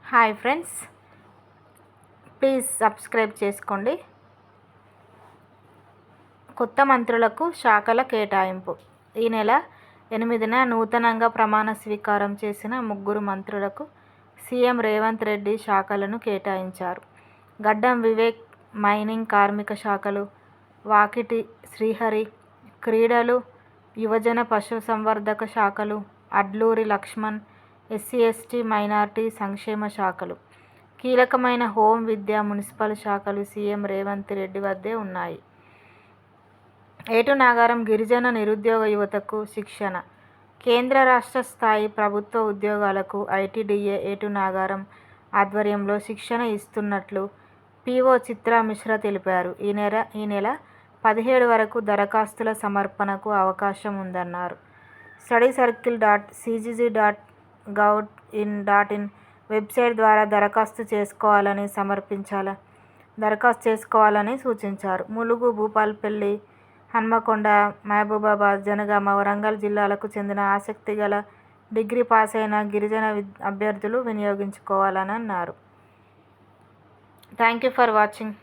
Hi friends, please subscribe చేసుకోండి. కొత్త మంత్రులకు శాఖల కేటాయింపు. ఈ నెల 8న నూతనంగా ప్రమాణ స్వీకారం చేసిన 3 మంత్రులకు సీఎం రేవంత్ రెడ్డి శాఖలను కేటాయించారు. గడ్డం వివేక్ మైనింగ్ కార్మిక శాఖలు, వాకిటి శ్రీహరి క్రీడలు, యువజన పశుసంవర్ధక శాఖలు, Adluri Lakshman SC ST minority సంక్షేమ శాఖలు, కీలకమైన హోం విద్య మున్సిపల్ శాఖలు సీఎం రేవంత్ రెడ్డి వద్దే ఉన్నాయి. ఏటునాగారం గిరిజన నిరుద్యోగ యువతకు శిక్షణ. కేంద్ర రాష్ట్ర స్థాయి ప్రభుత్వ ఉద్యోగాలకు ఐటీడీఏ ఏటునాగారం ఆధ్వర్యంలో శిక్షణ ఇస్తున్నట్లు పీఓ చిత్రా మిశ్రా తెలిపారు. ఈ నెల 17 వరకు దరఖాస్తుల సమర్పణకు అవకాశం ఉందన్నారు. studycircle.cgg.gov.in వెబ్సైట్ ద్వారా దరఖాస్తు చేసుకోవాలని సూచించారు. ములుగు, భూపాల్పల్లి, హన్మకొండ, మహబూబాబాద్, జనగామ, వరంగల్ జిల్లాలకు చెందిన ఆసక్తి గల డిగ్రీ పాస్ అయిన గిరిజన అభ్యర్థులు వినియోగించుకోవాలని అన్నారు. Thank you for watching.